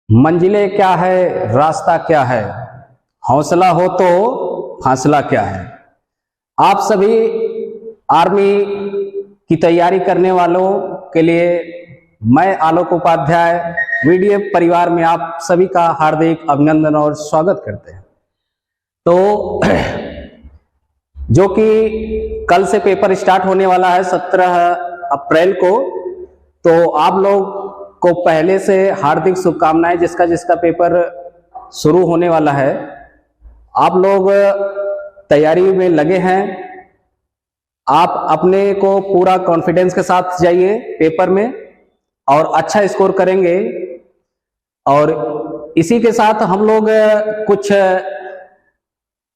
मंजिलें क्या है, रास्ता क्या है, हौसला हो तो फासला क्या है। आप सभी आर्मी की तैयारी करने वालों के लिए मैं आलोक उपाध्याय वीडीएफ परिवार में आप सभी का हार्दिक अभिनंदन और स्वागत करते हैं। तो जो कि कल से पेपर स्टार्ट होने वाला है 17 अप्रैल को, तो आप लोग को पहले से हार्दिक शुभकामनाएं। जिसका जिसका पेपर शुरू होने वाला है, आप लोग तैयारी में लगे हैं। आप अपने को पूरा कॉन्फिडेंस के साथ जाइए पेपर में और अच्छा स्कोर करेंगे। और इसी के साथ हम लोग कुछ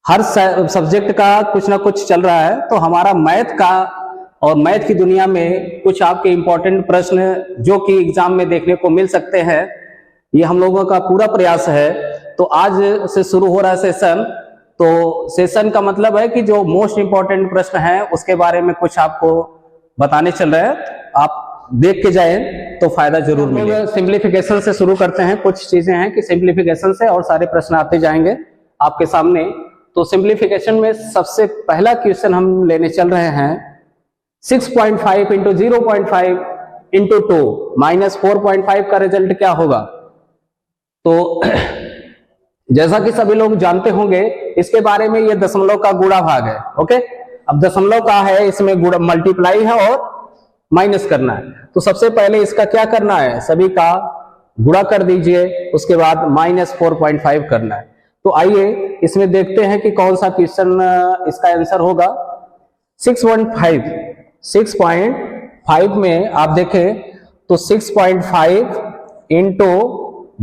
हर सब्जेक्ट का कुछ ना कुछ चल रहा है, तो हमारा मैथ का और मैथ की दुनिया में कुछ आपके इंपॉर्टेंट प्रश्न जो कि एग्जाम में देखने को मिल सकते हैं, ये हम लोगों का पूरा प्रयास है। तो आज से शुरू हो रहा है सेशन। तो सेशन का मतलब है कि जो मोस्ट इंपॉर्टेंट प्रश्न है उसके बारे में कुछ आपको बताने चल रहे हैं। आप देख के जाएं तो फायदा जरूर मिलेगा। सिंप्लीफिकेशन से शुरू करते हैं। कुछ चीजें हैं कि सिंप्लीफिकेशन से और सारे प्रश्न आते जाएंगे आपके सामने। तो सिंप्लीफिकेशन में सबसे पहला क्वेश्चन हम लेने चल रहे हैं 6.5 इंटू 0.5 इंटू 2 माइनस 4.5 का रिजल्ट क्या होगा। तो जैसा कि सभी लोग जानते होंगे, इसके बारे में ये दशमलव का गुणा भाग है। ओके, अब दशमलव का है, इसमें गुणा मल्टीप्लाई है और माइनस करना है। तो सबसे पहले इसका क्या करना है, सभी का गुणा कर दीजिए, उसके बाद माइनस 4.5 करना है। तो आइए इसमें देखते हैं कि कौन सा क्वेश्चन इसका आंसर होगा। 6.5 में आप देखें तो 6.5 इंटू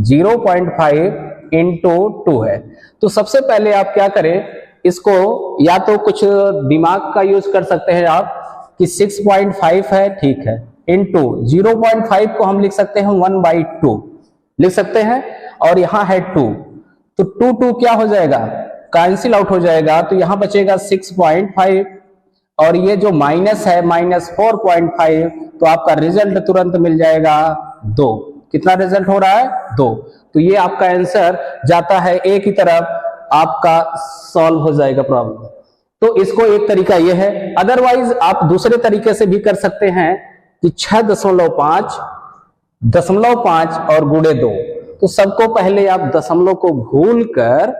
0.5 इंटू 2 है। तो सबसे पहले आप क्या करें, इसको या तो कुछ दिमाग का यूज कर सकते हैं आप कि 6.5 है, ठीक है, इंटू 0.5 को हम लिख सकते हैं 1/2 लिख सकते हैं, और यहाँ है 2, तो 2 क्या हो जाएगा, कैंसिल आउट हो जाएगा। तो यहाँ बचेगा 6.5 और ये जो माइनस है माइनस 4.5, तो आपका रिजल्ट तुरंत मिल जाएगा 2। कितना रिजल्ट हो रहा है, 2। तो ये आपका आंसर जाता है ए की तरफ, आपका सॉल्व हो जाएगा प्रॉब्लम। तो इसको एक तरीका ये है। अदरवाइज आप दूसरे तरीके से भी कर सकते हैं कि 6.5 और गुणे 2। तो सबको पहले आप दशमलव को भूल कर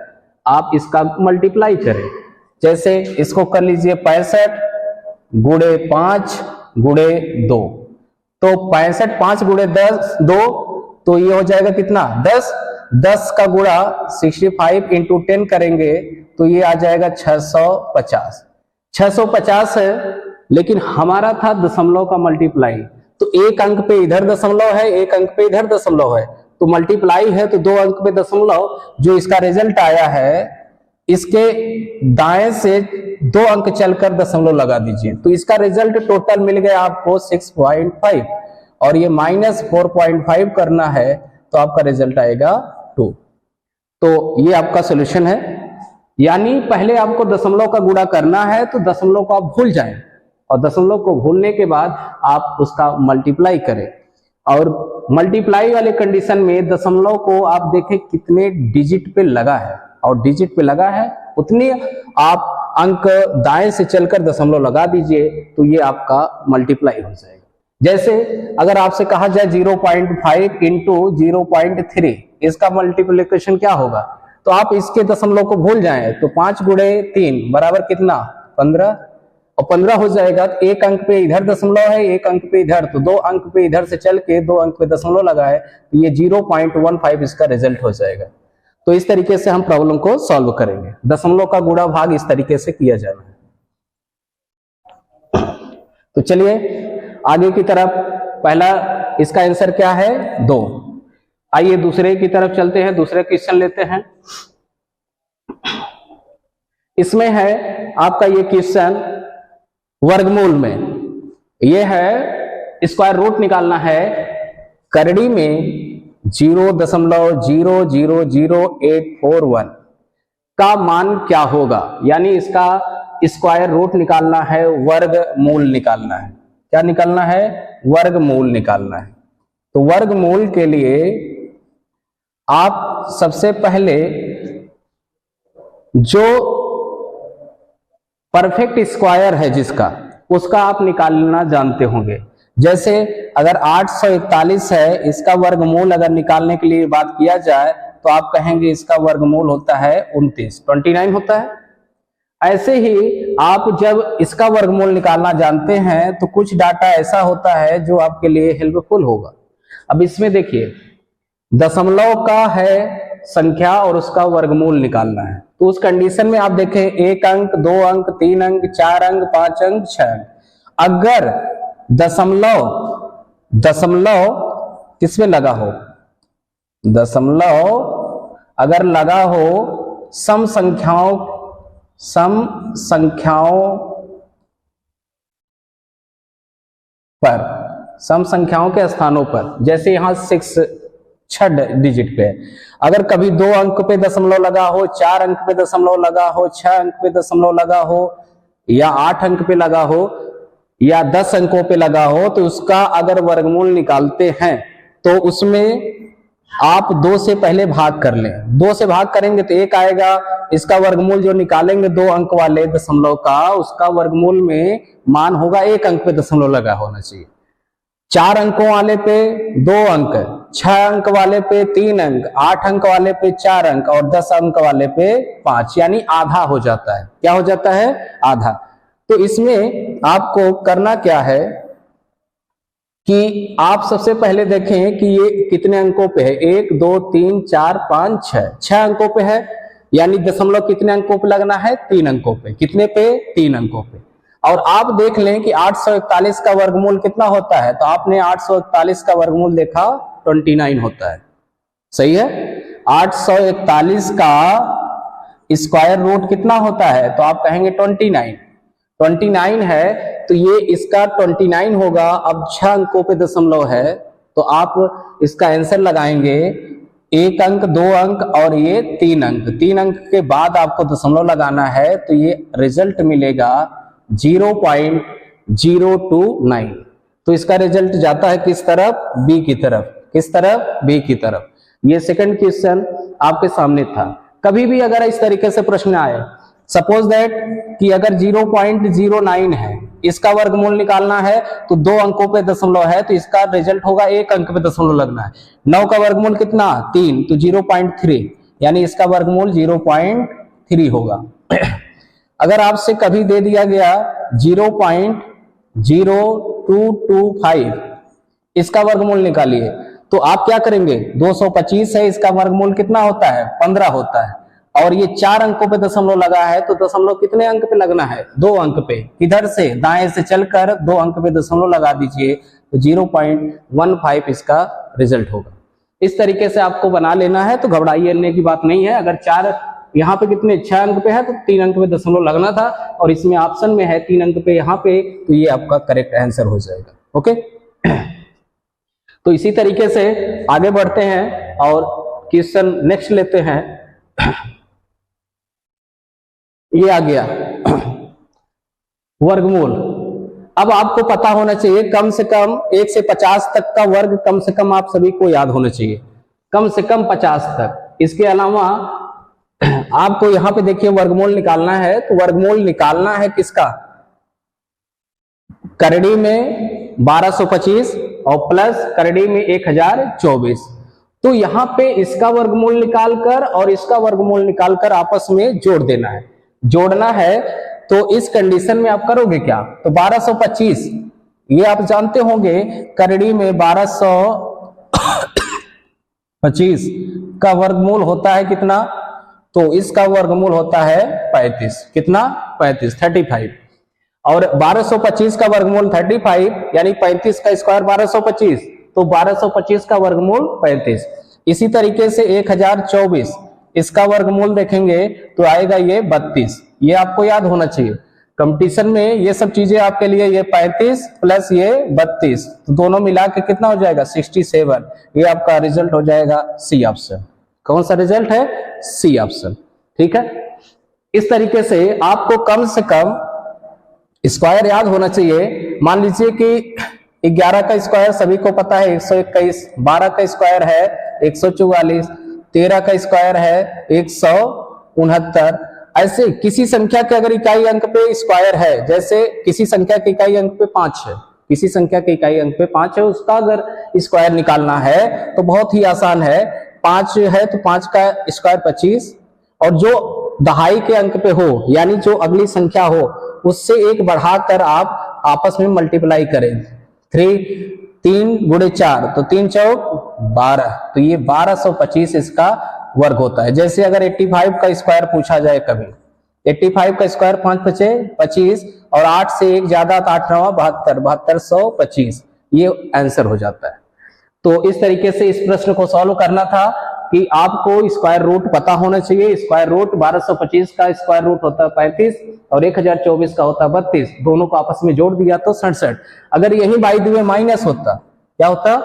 आप इसका मल्टीप्लाई करें। जैसे इसको कर लीजिए 65 गुणे 5 गुणे 2, तो 65 5 गुणे 2, तो ये हो जाएगा कितना, 10। 10 का गुणा 65 इंटू 10 करेंगे तो ये आ जाएगा 650। 650 है, लेकिन हमारा था दशमलव का मल्टीप्लाई, तो एक अंक पे इधर दशमलव है, एक अंक पे इधर दशमलव है, तो मल्टीप्लाई है तो 2 अंक पे दशमलव। जो इसका रिजल्ट आया है, इसके दाएं से 2 अंक चलकर दशमलव लगा दीजिए, तो इसका रिजल्ट टोटल मिल गया आपको 6.5, और ये माइनस 4.5 करना है तो आपका रिजल्ट आएगा 2। तो ये आपका सोल्यूशन है। यानी पहले आपको दशमलव का गुणा करना है, तो दशमलव को आप भूल जाएं और दशमलव को भूलने के बाद आप उसका मल्टीप्लाई करें। और मल्टीप्लाई वाले कंडीशन में दशमलव को आप देखें कितने डिजिट पे लगा है, और डिजिट पे लगा है उतने आप अंक दाएं से चलकर दशमलव लगा दीजिए, तो ये आपका मल्टीप्लाई हो जाएगा। जैसे अगर आपसे कहा जाए 0.5 इंटू 0.3, इसका मल्टीप्लिकेशन क्या होगा, तो आप इसके दशमलव को भूल जाएं, तो 5 गुणे 3 बराबर कितना, 15, और 15 हो जाएगा। तो एक अंक पे इधर दशमलव है, एक अंक पे इधर, तो 2 अंक पे इधर से चल के 2 अंक पे दशमलव लगाए, तो ये 0.15 इसका रिजल्ट हो जाएगा। तो इस तरीके से हम प्रॉब्लम को सॉल्व करेंगे। दशमलव का गुणा भाग इस तरीके से किया जाना है। तो चलिए आगे की तरफ, पहला इसका आंसर क्या है, 2। आइए दूसरे की तरफ चलते हैं, दूसरे क्वेश्चन लेते हैं। इसमें है आपका ये क्वेश्चन वर्गमूल में, ये है स्क्वायर रूट निकालना है। करड़ी में 0.000841 का मान क्या होगा, यानी इसका स्क्वायर रूट निकालना है, वर्गमूल निकालना है। क्या निकालना है, वर्गमूल निकालना है। तो वर्गमूल के लिए आप सबसे पहले जो परफेक्ट स्क्वायर है जिसका, उसका आप निकालना जानते होंगे। जैसे अगर 841 है, इसका वर्गमूल अगर निकालने के लिए बात किया जाए तो आप कहेंगे इसका वर्गमूल होता है 29 होता है। ऐसे ही आप जब इसका वर्गमूल निकालना जानते हैं तो कुछ डाटा ऐसा होता है जो आपके लिए हेल्पफुल होगा। अब इसमें देखिए, दशमलव का है संख्या और उसका वर्गमूल निकालना है, तो उस कंडीशन में आप देखें 1 अंक, 2 अंक, 3 अंक, 4 अंक, 5 अंक, 6 अंक। अगर दशमलव किसमें लगा हो, दशमलव अगर लगा हो सम संख्याओं पर, सम संख्याओं के स्थानों पर, जैसे यहां 6 डिजिट पे है, अगर कभी 2 अंक पे दशमलव लगा हो, 4 अंक पे दशमलव लगा हो, 6 अंक पे दशमलव लगा हो, या 8 अंक पे लगा हो, या 10 अंकों पे लगा हो, तो उसका अगर वर्गमूल निकालते हैं तो उसमें आप 2 से पहले भाग कर लें। 2 से भाग करेंगे तो 1 आएगा। इसका वर्गमूल जो निकालेंगे 2 अंक वाले दशमलव का, उसका वर्गमूल में मान होगा 1 अंक पे दशमलव लगा होना चाहिए। 4 अंकों वाले पे 2 अंक, 6 अंक वाले पे 3 अंक, 8 अंक वाले पे 4 अंक और 10 अंक वाले पे 5, यानी आधा हो जाता है। क्या हो जाता है? आधा। तो इसमें आपको करना क्या है कि आप सबसे पहले देखें कि ये कितने अंकों पे है। 1 2 3 4 5 6 अंकों पे है, यानी दशमलव कितने अंकों पे लगना है? 3 अंकों पे। कितने पे? 3 अंकों पे। और आप देख लें कि 841 का वर्गमूल कितना होता है, तो आपने 841 का वर्गमूल देखा 29 होता है। सही है। 841 का स्क्वायर रूट कितना होता है, तो आप कहेंगे 29 है, तो ये इसका 29 होगा। अब 6 अंकों पे दशमलव है, तो आप इसका आंसर लगाएंगे 1 अंक, 2 अंक और ये 3 अंक। 3 अंक के बाद आपको दशमलव लगाना है, तो ये रिजल्ट मिलेगा 0.029। तो इसका रिजल्ट जाता है किस तरफ? बी की तरफ। किस तरफ? बी की तरफ। ये सेकंड क्वेश्चन आपके सामने था। कभी भी अगर इस तरीके से प्रश्न आए, सपोज दैट कि अगर 0.09 है, इसका वर्गमूल निकालना है तो 2 अंकों पे दशमलव है, तो इसका रिजल्ट होगा 1 अंक पे दशमलव लगना है। 9 का वर्गमूल कितना? 3, तो 0.3, यानी इसका वर्गमूल 0.3 होगा। अगर आपसे कभी दे दिया गया 0.0225, इसका वर्गमूल निकालिए, तो आप क्या करेंगे? 225 है, इसका वर्गमूल कितना होता है? 15 होता है। और ये 4 अंकों पे दशमलव लगा है, तो दशमलव कितने अंक पे लगना है? 2 अंक पे। इधर से दाएं से चलकर 2 अंक पे दशमलव लगा दीजिए, तो 0.15 इसका रिजल्ट होगा। इस तरीके से आपको बना लेना है, तो घबराइए की बात नहीं है। अगर 4 यहाँ पे कितने 6 अंक पे है, तो 3 अंक पे दशमलव लगना था, और इसमें ऑप्शन में है 3 अंक पे यहाँ पे, तो ये आपका करेक्ट आंसर हो जाएगा। ओके। तो इसी तरीके से आगे बढ़ते हैं और क्वेश्चन नेक्स्ट लेते हैं। ये आ गया वर्गमूल। अब आपको पता होना चाहिए कम से कम 1 से 50 तक का वर्ग, कम से कम आप सभी को याद होना चाहिए, कम से कम 50 तक। इसके अलावा आपको यहां पे देखिए वर्गमूल निकालना है, तो वर्गमूल निकालना है किसका? करड़ी में 1225 और प्लस करड़ी में 1024। तो यहां पे इसका वर्गमूल निकालकर और इसका वर्गमूल निकालकर आपस में जोड़ देना है। जोड़ना है तो इस कंडीशन में आप करोगे क्या? तो 1225, ये आप जानते होंगे करड़ी में 1225 का वर्गमूल होता है कितना? तो इसका वर्गमूल होता है 35। कितना? 35। और 1225 का वर्गमूल 35, यानी 35 का स्क्वायर 1225, तो 1225 का वर्गमूल 35। इसी तरीके से 1024, इसका वर्गमूल देखेंगे तो आएगा ये 32। ये आपको याद होना चाहिए। कंपटीशन में ये सब चीजें आपके लिए, ये 35 प्लस ये 32, तो दोनों मिला के कितना हो जाएगा? 67। ये आपका रिजल्ट हो जाएगा सी ऑप्शन। कौन सा रिजल्ट है? C option. ठीक है। इस तरीके से आपको कम से कम स्क्वायर याद होना चाहिए। मान लीजिए कि 11 का स्क्वायर सभी को पता है 121, 12 का स्क्वायर है 144, 13 का स्क्वायर है 169। ऐसे किसी संख्या के अगर इकाई अंक पे स्क्वायर है, जैसे किसी संख्या के इकाई अंक पे 5 है, किसी संख्या के इकाई अंक पे 5 है, उसका अगर स्क्वायर निकालना है तो बहुत ही आसान है। 5 है तो 5 का स्क्वायर 25, और जो दहाई के अंक पे हो यानी जो अगली संख्या हो उससे एक बढ़ाकर आप आपस में मल्टीप्लाई करें। 3 गुणे 4 तो 3 चौक 12, तो ये 1225 इसका वर्ग होता है। जैसे अगर 85 का स्क्वायर पूछा जाए कभी, 85 का स्क्वायर 5 पचे 25 और 8 से 1 ज्यादा तो 8 9 72, 7225 ये आंसर हो जाता है। तो इस तरीके से इस प्रश्न को सॉल्व करना था कि आपको स्क्वायर रूट पता होना चाहिए। स्क्वायर रूट 1225 का स्क्वायर रूट होता है 35 और 1024 का होता है 32, दोनों को आपस में जोड़ दिया तो 67। अगर यही बाई द वे माइनस होता, क्या होता,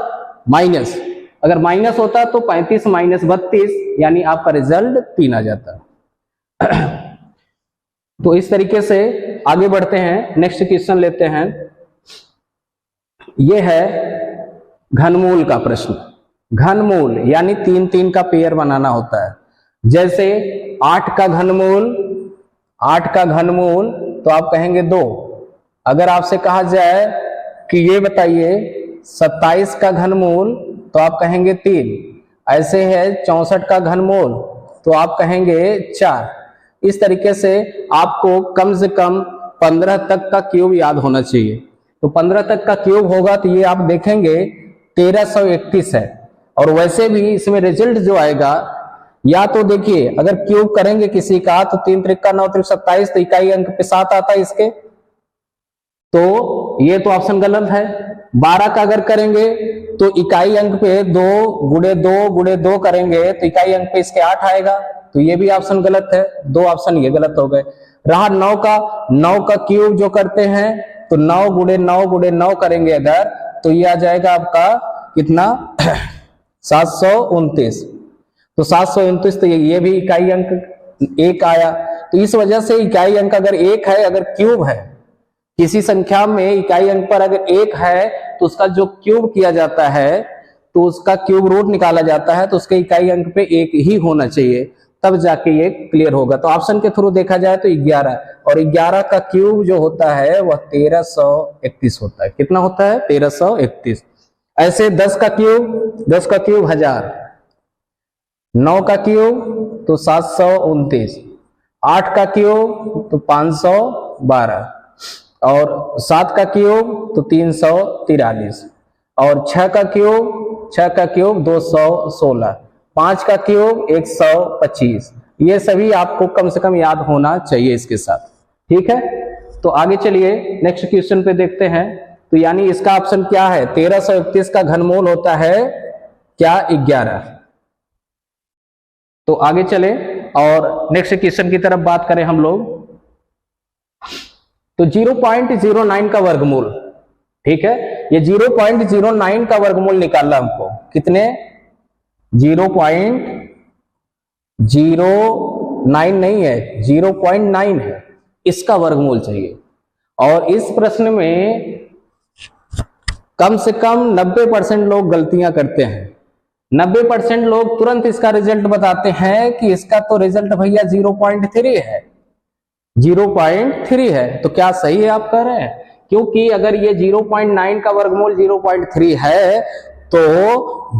माइनस, अगर माइनस होता तो 35 माइनस 32 यानी आपका रिजल्ट 3 आ जाता। तो इस तरीके से आगे बढ़ते हैं, नेक्स्ट क्वेश्चन लेते हैं। यह है घनमूल का प्रश्न। घनमूल यानी 3 का पेयर बनाना होता है। जैसे 8 का घनमूल, 8 का घनमूल तो आप कहेंगे 2। अगर आपसे कहा जाए कि ये बताइए 27 का घनमूल तो आप कहेंगे 3। ऐसे है 64 का घनमूल तो आप कहेंगे 4। इस तरीके से आपको कम से कम 15 तक का क्यूब याद होना चाहिए। तो 15 तक का क्यूब होगा तो ये आप देखेंगे 1331 है। और वैसे भी इसमें रिजल्ट जो आएगा, या तो देखिए अगर क्यूब करेंगे किसी का तो 3 त्रिका 9 त्रिक 27 तो इकाई अंक पे 7 आता है इसके, तो ये तो ऑप्शन गलत है। 12 का अगर करेंगे तो इकाई अंक पे 2 गुणे 2 गुणे 2 करेंगे तो इकाई अंक पे इसके 8 आएगा, तो ये भी ऑप्शन गलत है। 2 ऑप्शन ये गलत हो गए। रहा 9 का क्यूब जो करते हैं तो 9 गुणे 9 गुणे 9 करेंगे अगर, तो ये आ जाएगा आपका कितना 729। तो 729 तो ये भी इकाई अंक 1 आया। तो इस वजह से इकाई अंक अगर 1 है, अगर क्यूब है किसी संख्या में इकाई अंक पर अगर 1 है तो उसका जो क्यूब किया जाता है तो उसका क्यूब रूट निकाला जाता है, तो उसके इकाई अंक पे 1 ही होना चाहिए, तब जाके ये क्लियर होगा। तो ऑप्शन के थ्रू देखा जाए तो 11, और 11 का क्यूब जो होता है वह 1331 होता है। कितना होता है? 1331। ऐसे 10 का क्यूब 1000, 9 का क्यूब तो 729, 8 का क्यूब तो 512, और 7 का क्यूब तो 343, और 6 का क्यूब 216, 5 का क्यूब 125। ये सभी आपको कम से कम याद होना चाहिए इसके साथ, ठीक है। तो आगे चलिए नेक्स्ट क्वेश्चन पे देखते हैं। तो यानी इसका ऑप्शन क्या है? 1331 का घनमूल होता है क्या? 11। तो आगे चले और नेक्स्ट क्वेश्चन की तरफ बात करें हम लोग। तो 0.09 का वर्गमूल, ठीक है, ये 0.09 का वर्गमूल निकालना हमको। कितने? 0.09 नहीं है, 0.9 है, इसका वर्गमूल चाहिए। और इस प्रश्न में कम से कम 90% लोग गलतियां करते हैं। 90% लोग तुरंत इसका रिजल्ट बताते हैं कि इसका तो रिजल्ट भैया 0.3 है, 0.3 है। तो क्या सही है आप कह रहे हैं? क्योंकि अगर ये 0.9 का वर्गमूल 0.3 है तो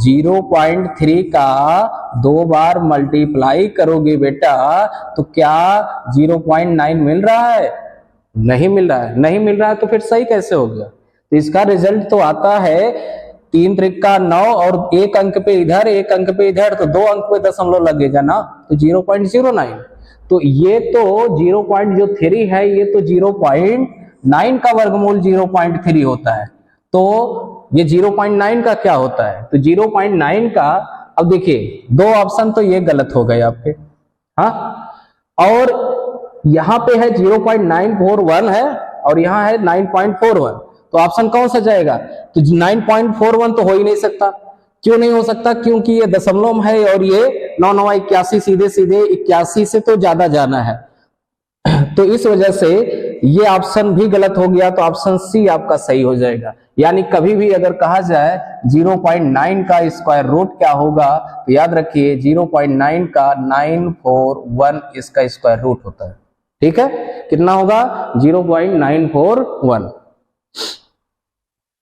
0.3 का 2 बार मल्टीप्लाई करोगे बेटा तो क्या 0.9 मिल रहा है? नहीं मिल रहा है। नहीं मिल रहा है तो फिर सही कैसे हो गया? तो इसका रिजल्ट तो आता है 3 त्रिका 9 और 1 अंक पे इधर 1 अंक पे इधर, तो 2 अंक पे दशमलव लगेगा ना, तो 0.09। तो ये तो 0.3 है, ये तो 0.9 का वर्गमूल 0.3 होता है। तो ये 0.9 का क्या होता है? तो 0.9 का, अब देखिए 2 ऑप्शन तो ये गलत हो गए आपके, हाँ, और यहां पे है 0.941 है और यहां है 9.41, तो ऑप्शन कौन सा जाएगा? तो 9.41 तो हो ही नहीं सकता। क्यों नहीं हो सकता? क्योंकि ये दशमलव है और ये 9 9 81, सीधे सीधे 81 से तो ज्यादा जाना है। तो इस वजह से ये ऑप्शन भी गलत हो गया, तो ऑप्शन सी आपका सही हो जाएगा। यानी कभी भी अगर कहा जाए 0.9 का स्क्वायर रूट क्या होगा, तो याद रखिए 0.9 का 941 इसका स्क्वायर रूट होता है। ठीक है, कितना होगा 0.941।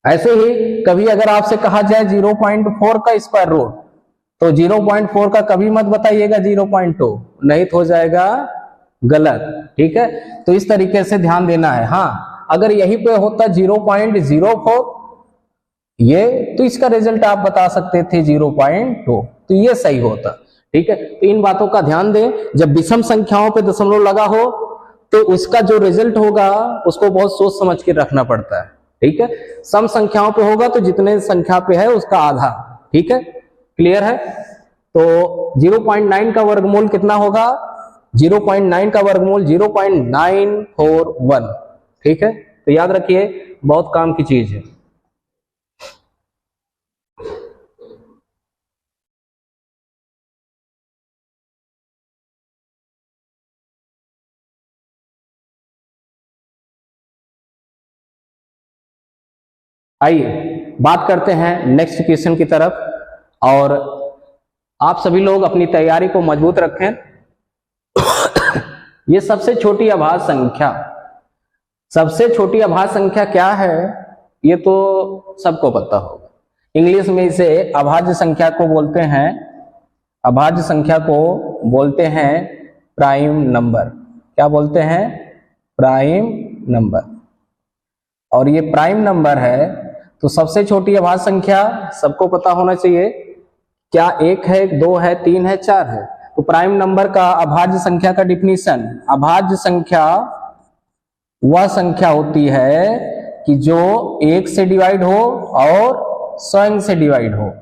ऐसे ही कभी अगर आपसे कहा जाए 0.4 का स्क्वायर रूट, तो 0.4 का कभी मत बताइएगा 0.2, नहीं तो हो जाएगा गलत। ठीक है, तो इस तरीके से ध्यान देना है। हाँ, अगर यहीं पे होता 0.04 ये, तो इसका रिजल्ट आप बता सकते थे 0.2, तो ये सही होता। ठीक है, तो इन बातों का ध्यान दें। जब विषम संख्याओं पे दशमलव लगा हो तो उसका जो रिजल्ट होगा उसको बहुत सोच समझ के रखना पड़ता है। ठीक है, सम संख्याओं पे होगा तो जितने संख्या पे है उसका आधा। ठीक है, क्लियर है। तो 0.9 का वर्गमूल कितना होगा, 0.9 का वर्गमूल 0.941। ठीक है, तो याद रखिए बहुत काम की चीज है। आइए बात करते हैं नेक्स्ट क्वेश्चन की तरफ, और आप सभी लोग अपनी तैयारी को मजबूत रखें। ये सबसे छोटी अभाज्य संख्या, सबसे छोटी अभाज्य संख्या क्या है ये तो सबको पता होगा। इंग्लिश में इसे अभाज्य संख्या को बोलते हैं, अभाज्य संख्या को बोलते हैं प्राइम नंबर। क्या बोलते हैं, प्राइम नंबर। और ये प्राइम नंबर है, तो सबसे छोटी अभाज्य संख्या सबको पता होना चाहिए, क्या 1 है, 2 है, 3 है, 4 है। तो प्राइम नंबर का अभाज्य संख्या का डिफिनीशन, अभाज्य संख्या वह संख्या होती है कि जो 1 से डिवाइड हो और स्वयं से डिवाइड हो,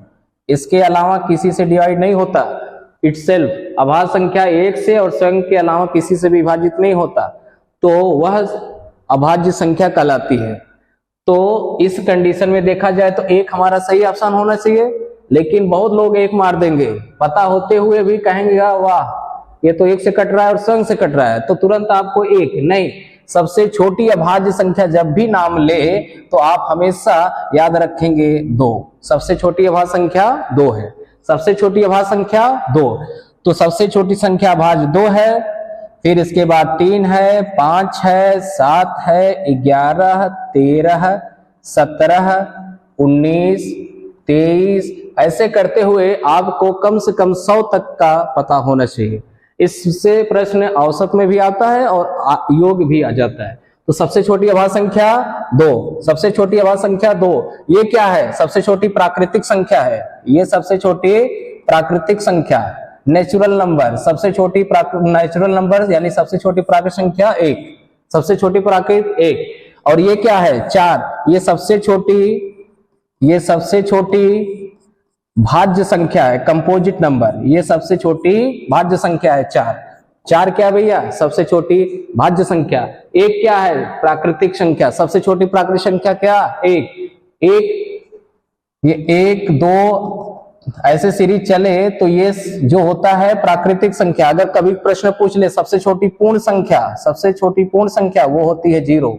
इसके अलावा किसी से डिवाइड नहीं होता। इटसेल्फ अभाज्य संख्या 1 से और स्वयं के अलावा किसी से विभाजित नहीं होता, तो वह अभाज्य संख्या कहलाती है। तो इस कंडीशन में देखा जाए तो 1 हमारा सही ऑप्शन होना चाहिए, लेकिन बहुत लोग 1 मार देंगे, पता होते हुए भी कहेंगे वाह ये तो 1 से कट रहा है और स्वयं से कट रहा है, तो तुरंत आपको 1 नहीं, सबसे छोटी अभाज्य संख्या जब भी नाम ले तो आप हमेशा याद रखेंगे 2। सबसे छोटी अभाज्य संख्या 2 है, सबसे छोटी अभाज्य संख्या 2। तो सबसे छोटी संख्या अभाज्य 2 है, फिर इसके बाद 3 है, 5 है, 7 है, 11, 13, 17, 19, 23, ऐसे करते हुए आपको कम से कम 100 तक का पता होना चाहिए। इससे प्रश्न औसत में भी आता है और योग भी आ जाता है। तो सबसे छोटी अभाज्य संख्या 2, सबसे छोटी अभाज्य संख्या 2, ये क्या है, सबसे छोटी प्राकृतिक संख्या है। ये सबसे छोटी प्राकृतिक संख्या, नेचुरल नंबर, सबसे छोटी नेचुरल नंबर यानी सबसे छोटी प्राकृतिक संख्या 1, सबसे छोटी प्राकृतिक 1। और ये क्या है 4, ये सबसे छोटी भाज्य संख्या है, कंपोजिट नंबर, ये सबसे छोटी भाज्य संख्या है 4। 4 क्या भैया, सबसे छोटी भाज्य संख्या। 1 क्या है, प्राकृतिक संख्या, सबसे छोटी प्राकृतिक संख्या क्या, 1। ये 1, 2 ऐसे सीरीज चले तो ये जो होता है प्राकृतिक संख्या। अगर कभी प्रश्न पूछ ले सबसे छोटी पूर्ण संख्या, सबसे छोटी पूर्ण संख्या वो होती है 0,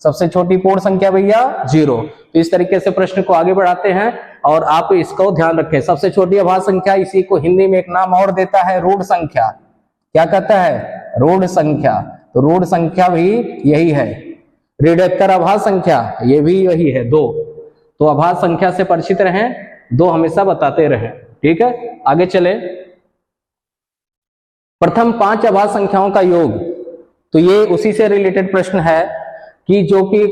सबसे छोटी पूर्ण संख्या भैया 0। तो इस तरीके से प्रश्न को आगे बढ़ाते हैं और आप इसको ध्यान रखें। सबसे छोटी अभाज्य संख्या, इसी को हिंदी में एक नाम और देता है रूढ़ संख्या। क्या कहता है, रूढ़ संख्या। तो रूढ़ संख्या भी यही है। ऋणात्तर अभाज्य संख्या ये भी यही है 2। तो अभाज्य संख्या से परिचित रहें, 2 हमेशा बताते रहें। ठीक है, आगे चले। प्रथम 5 अभाज्य संख्याओं का योग, तो ये उसी से रिलेटेड प्रश्न है कि जो कि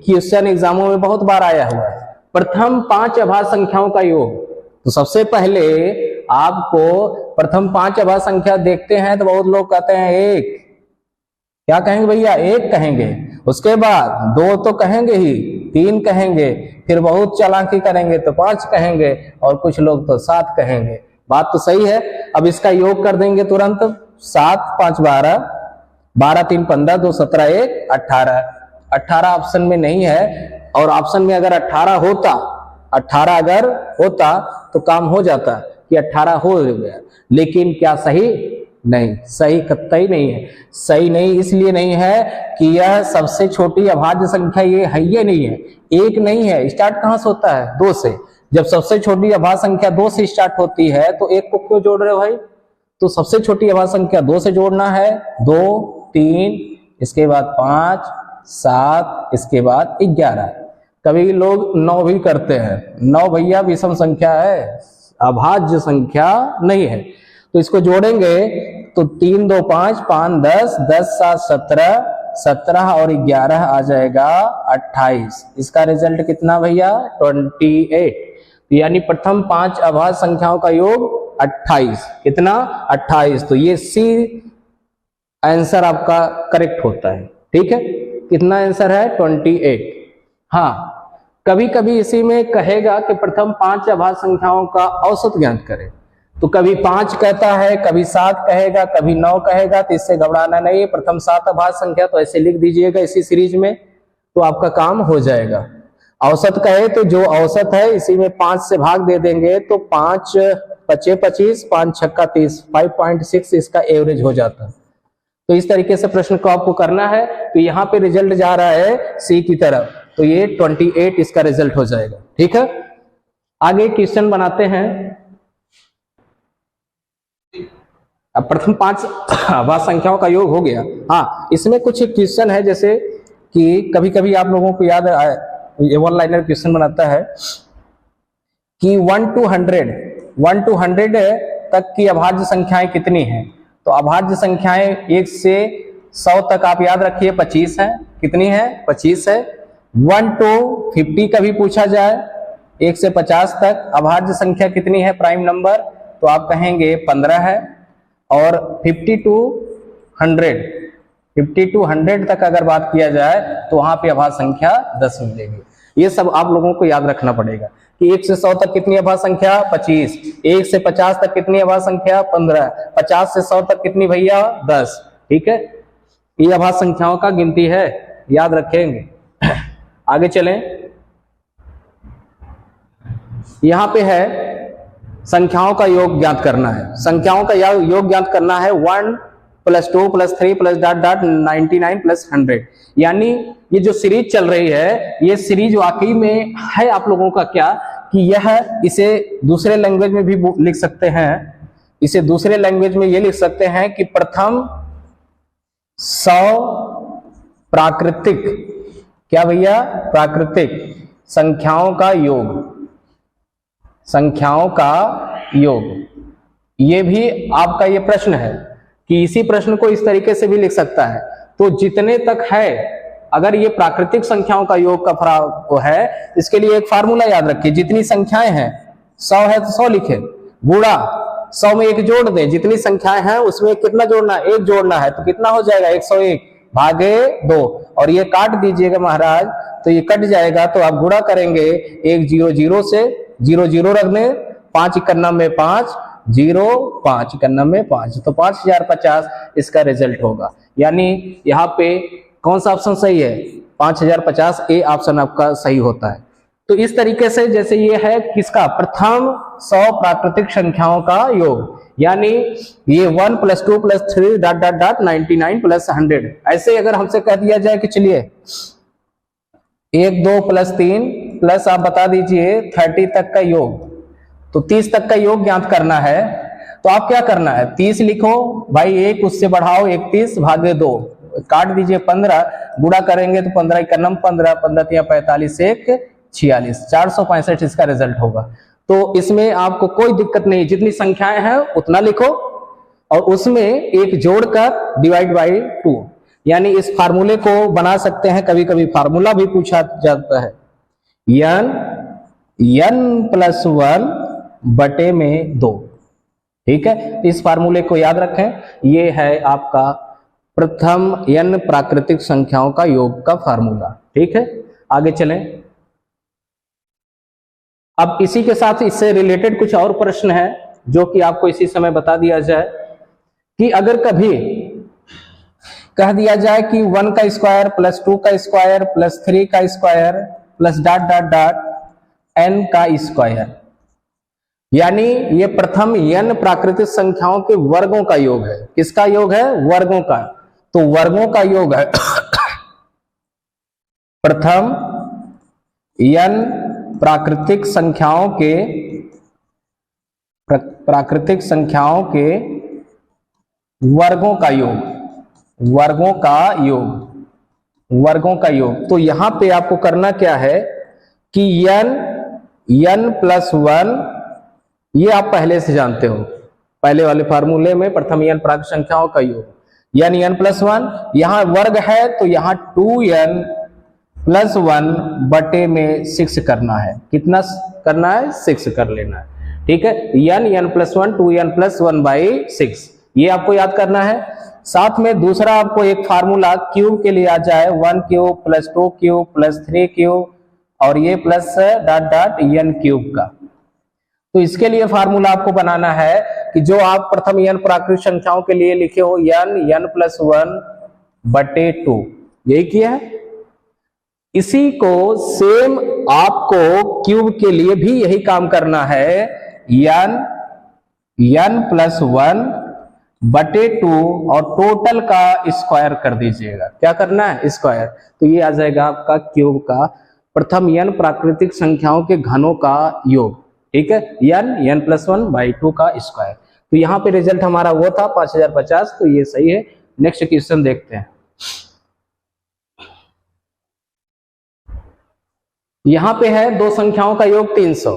क्वेश्चन एग्जामों में बहुत बार आया हुआ है। प्रथम 5 अभाज्य संख्याओं का योग, तो सबसे पहले आपको प्रथम 5 अभाज्य संख्या देखते हैं तो बहुत लोग कहते हैं 1, क्या कहेंगे भैया, 1 कहेंगे। उसके बाद 2 तो कहेंगे ही, 3 कहेंगे, फिर बहुत चालाकी करेंगे तो 5 कहेंगे, और कुछ लोग तो 7 कहेंगे। बात तो सही है। अब इसका योग कर देंगे तुरंत, 7, 5, 12, 12, 3, 15, 2, 17, 1, 18। 18 ऑप्शन में नहीं है, और ऑप्शन में अगर 18 होता तो काम हो जाता कि 18 हो गया, लेकिन क्या सही नहीं, सही कतई नहीं है। सही नहीं इसलिए नहीं है कि यह सबसे छोटी अभाज्य संख्या ये है, ये नहीं है, एक नहीं है। स्टार्ट कहां से होता है? 2 से। जब सबसे छोटी अभाज्य संख्या 2 से स्टार्ट होती है तो एक को क्यों जोड़ रहे हो भाई? तो सबसे छोटी अभाज्य संख्या 2 से जोड़ना है। 2, 3, इसके बाद 5, 7, इसके बाद 11। कभी लोग 9 भी करते हैं। 9 भैया विषम संख्या है, अभाज्य संख्या नहीं है। तो इसको जोड़ेंगे तो 3, 2, 5, 5, 10, 10, 7, 17, 17 और 11 आ जाएगा 28। इसका रिजल्ट कितना भैया? 28। यानी प्रथम 5 अभाज्य संख्याओं का योग 28। कितना? 28। तो ये सी आंसर आपका करेक्ट होता है। ठीक है, कितना आंसर है? 28। हाँ, कभी कभी इसी में कहेगा कि प्रथम 5 अभाज्य संख्याओं का औसत ज्ञात करें, तो कभी 5 कहता है, कभी 7 कहेगा, कभी 9 कहेगा, तो इससे घबराना नहीं है। प्रथम 7 अभाज्य संख्या तो ऐसे लिख दीजिएगा इसी सीरीज में, तो आपका काम हो जाएगा। औसत कहे तो जो औसत है इसी में 5 से भाग दे देंगे तो 5 पचे 25, 5 छक्का 30, 5.6 इसका एवरेज हो जाता है। तो इस तरीके से प्रश्न को आपको करना है। तो यहाँ पे रिजल्ट जा रहा है सी की तरफ, तो ये 28 इसका रिजल्ट हो जाएगा। ठीक है, आगे क्वेश्चन बनाते हैं। अब प्रथम 5 अभाज्य संख्याओं का योग हो गया। हाँ, इसमें कुछ क्वेश्चन है, जैसे कि कभी कभी आप लोगों को याद आए, ये वन लाइनर क्वेश्चन बनाता है कि 1 to 100 तक की अभाज्य संख्याएं कितनी हैं? तो अभाज्य संख्याएं 1 से 100 तक आप याद रखिए 25 है। कितनी है? 25 है। 1 to 50 का भी पूछा जाए, 1 से 50 तक अभाज्य संख्या कितनी है प्राइम नंबर? तो आप कहेंगे 15 है। और 50 to 100 तक अगर बात किया जाए तो वहां पे अभाज्य संख्या 10 मिलेगी। ये सब आप लोगों को याद रखना पड़ेगा कि 1 से 100 तक कितनी अभाज्य संख्या? 25। 1 से 50 तक कितनी अभाज्य संख्या? 15। 50 से 100 तक कितनी भैया? 10। ठीक है, ये अभाज्य संख्याओं का गिनती है, याद रखेंगे। आगे चलें, यहां पे है संख्याओं का योग ज्ञात करना है। संख्याओं का योग ज्ञात करना है 1 + 2 + 3 + 99 + 100। यानी ये जो सीरीज चल रही है, ये सीरीज वाकई में है आप लोगों का क्या कि यह, इसे दूसरे लैंग्वेज में भी लिख सकते हैं। इसे दूसरे लैंग्वेज में ये लिख सकते हैं कि प्रथम 100 प्राकृतिक, क्या भैया? प्राकृतिक संख्याओं का योग, संख्याओं का योग। ये भी आपका ये प्रश्न है कि इसी प्रश्न को इस तरीके से भी लिख सकता है। तो जितने तक है, अगर ये प्राकृतिक संख्याओं का योग का है, इसके लिए एक फार्मूला याद रखिए। जितनी संख्याएं हैं, 100 है तो 100 लिखे, गुणा 100 में 1 जोड़ दें। जितनी संख्याएं हैं उसमें कितना जोड़ना है? 1 जोड़ना है, तो कितना हो जाएगा? 101 भागे 2। और ये काट दीजिएगा महाराज, तो ये कट जाएगा, तो आप गुणा करेंगे 1 0 0 से, 0 0 रख दें, 5 51 में 5, 0 5 51 में 5, तो 5050 इसका रिजल्ट होगा। यानी यहाँ पे कौन सा ऑप्शन सही है? 5050 ए ऑप्शन आपका सही होता है। तो इस तरीके से, जैसे ये है किसका? प्रथम 100 प्राकृतिक संख्याओं का योग, यानी ये 1 + 2 + 3 ... 99 + 100। ऐसे अगर हमसे कह दिया जाए कि चलिए 1 2 + 3 प्लस आप बता दीजिए 30 तक का योग, तो 30 तक का योग ज्ञात करना है, तो आप क्या करना है? 30 लिखो भाई, 1 उससे बढ़ाओ 31 भागे 2, काट दीजिए 15, गुणा करेंगे तो 15 51 15, 15 3 45, 1 46, 465 इसका रिजल्ट होगा। तो इसमें आपको कोई दिक्कत नहीं, जितनी संख्याएं हैं उतना लिखो और उसमें एक जोड़कर डिवाइड बाई 2, यानी इस फार्मूले को बना सकते हैं। कभी कभी फार्मूला भी पूछा जाता है, n + 1 बटे में 2। ठीक है, इस फार्मूले को याद रखें। ये है आपका प्रथम n प्राकृतिक संख्याओं का योग का फार्मूला। ठीक है, आगे चलें। अब इसी के साथ इससे रिलेटेड कुछ और प्रश्न है जो कि आपको इसी समय बता दिया जाए कि अगर कभी कह दिया जाए कि 1 का स्क्वायर + 2 का स्क्वायर + 3 का स्क्वायर + ... n का स्क्वायर, यानी ये प्रथम n प्राकृतिक संख्याओं के वर्गों का योग है। किसका योग है? वर्गों का। तो वर्गों का योग है प्रथम n प्राकृतिक संख्याओं के वर्गों का योग, वर्गों का योग। तो यहां पे आपको करना क्या है कि n प्लस 1, ये आप पहले से जानते हो, पहले वाले फार्मूले में प्रथम n प्राकृतिक संख्याओं का योग n प्लस 1, यहां वर्ग है तो यहां 2n प्लस 1 बटे में 6 करना है। कितना करना है? 6 कर लेना है। ठीक है, n plus 1 2n plus 1 by 6, ये आपको याद करना है। साथ में दूसरा आपको एक फार्मूला क्यूब के लिए आ जाए, 1 cube plus 2 cube plus 3 cube और ये plus dot dot n cube का। तो इसके लिए फार्मूला आपको बनाना है कि जो आप प्रथम n प्राकृतिक संख्याओं के लिए लिखे हो n प्लस 1 बटे 2, यही किया है। इसी को सेम आपको क्यूब के लिए भी यही काम करना है, n प्लस 1 बटे 2 और टोटल का स्क्वायर कर दीजिएगा। क्या करना है? स्क्वायर। तो ये आ जाएगा आपका क्यूब का प्रथम n प्राकृतिक संख्याओं के घनों का योग। ठीक है, n प्लस 1 बाई 2 का स्क्वायर। तो यहाँ पे रिजल्ट हमारा वो था 5050, तो ये सही है। नेक्स्ट क्वेश्चन देखते हैं। यहां पे है दो संख्याओं का योग 300।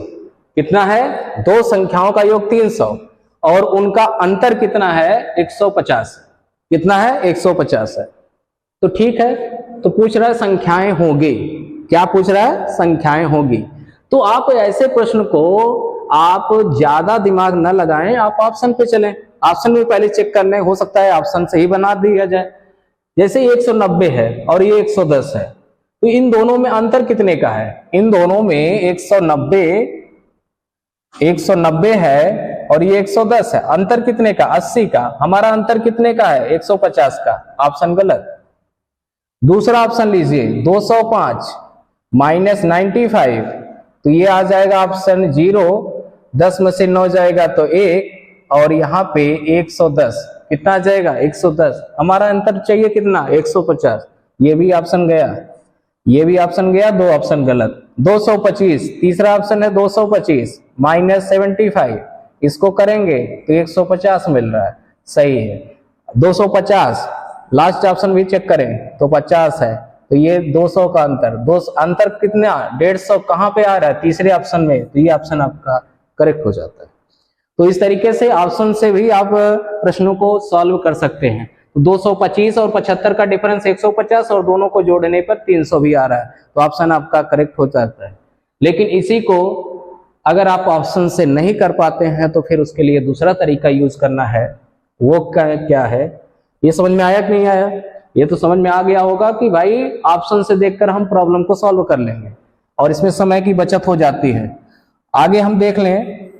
कितना है? दो संख्याओं का योग 300 और उनका अंतर कितना है? 150। कितना है? 150 है। तो ठीक है, तो पूछ रहा है संख्याएं होंगी। क्या पूछ रहा है? संख्याएं होंगी। तो आप ऐसे प्रश्न को आप ज्यादा दिमाग न लगाएं, आप ऑप्शन पे चलें। ऑप्शन में पहले चेक करने, हो सकता है ऑप्शन सही बना दिया जाए। जैसे 190 है और ये 110 है, तो इन दोनों में अंतर कितने का है? इन दोनों में 190 है और ये 110 है। अंतर कितने का? 80 का। हमारा अंतर कितने का है? 150 का। ऑप्शन गलत। दूसरा ऑप्शन लीजिए, 205 माइनस 95, तो ये आ जाएगा ऑप्शन 0। 10 में से 9 जाएगा तो 1 और यहाँ पे 110। कितना आ जाएगा? 110। हमारा अंतर चाहिए कितना? 150। ये भी ऑप्शन गया, ये भी ऑप्शन गया, दो ऑप्शन गलत। 225, तीसरा ऑप्शन है 225 माइनस 75, इसको करेंगे तो 150 मिल रहा है, सही है। 250 लास्ट ऑप्शन भी चेक करें तो 50 है, तो ये 200 का अंतर। अंतर कितना? 150 कहाँ पे आ रहा है? तीसरे ऑप्शन में, तो ये ऑप्शन आपका करेक्ट हो जाता है। तो इस तरीके से ऑप्शन से भी आप प्रश्नों को सॉल्व कर सकते हैं। 225 और 75 का डिफरेंस 150 और दोनों को जोड़ने पर 300 भी आ रहा है, तो ऑप्शन आपका करेक्ट हो जाता है। लेकिन इसी को अगर आप ऑप्शन से नहीं कर पाते हैं तो फिर उसके लिए दूसरा तरीका यूज करना है। वो क्या है? ये समझ में आया कि नहीं आया? ये तो समझ में आ गया होगा कि भाई ऑप्शन से देखकर हम प्रॉब्लम को सॉल्व कर लेंगे और इसमें समय की बचत हो जाती है। आगे हम देख लें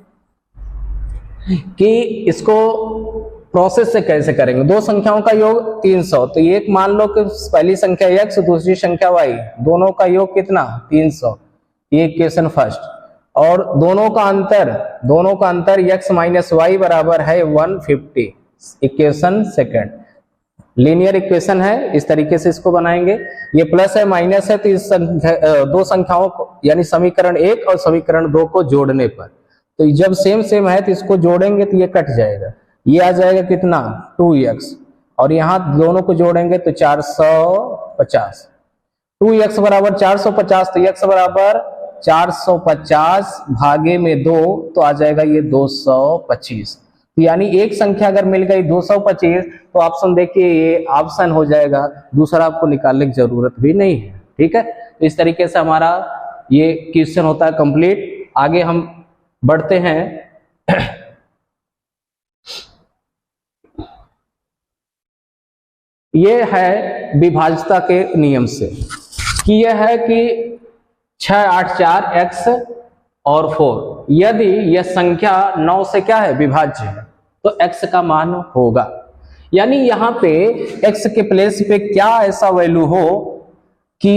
कि इसको प्रोसेस से कैसे करेंगे। दो संख्याओं का योग 300, तो एक मान लो कि पहली संख्या x दूसरी संख्या y, दोनों का योग कितना? 300। ये इक्वेशन फर्स्ट। और दोनों का अंतर x माइनस वाई बराबर है 150। इक्वेशन सेकंड, लीनियर इक्वेशन है, इस तरीके से इसको बनाएंगे। ये प्लस है माइनस है, तो इस दो संख्याओं को यानी समीकरण 1 और समीकरण 2 को जोड़ने पर, तो जब सेम है तो इसको जोड़ेंगे तो ये कट जाएगा। ये आ जाएगा कितना? 2x और यहां दोनों को जोड़ेंगे तो 450। 2x बराबर 450, तो x बराबर 450 भागे में 2, तो आ जाएगा ये 225। तो यानी एक संख्या अगर मिल गई 225, तो ऑप्शन देखिए ये ऑप्शन हो जाएगा, दूसरा आपको निकालने की जरूरत भी नहीं है। ठीक है, तो इस तरीके से हमारा ये क्वेश्चन होता है कंप्लीट। आगे हम बढ़ते हैं। ये है विभाज्यता के नियम से कि यह है कि 6, 8, 4 x और 4, यदि यह संख्या 9 से क्या है? विभाज्य है, तो x का मान होगा। यानी यहां पे x के प्लेस पे क्या ऐसा वैल्यू हो कि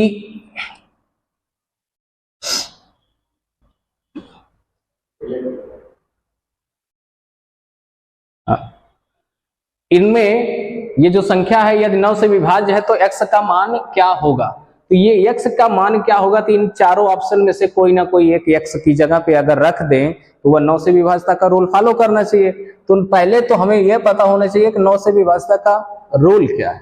इनमें ये जो संख्या है यदि 9 से विभाज्य है तो x का मान क्या होगा। तो ये x का मान क्या होगा, तो इन चारों ऑप्शन में से कोई ना कोई एक x की जगह पे अगर रख दें तो वह 9 से विभाज्यता का रूल फॉलो करना चाहिए। तो पहले तो हमें यह पता होना चाहिए कि 9 से विभाज्यता का रूल क्या है,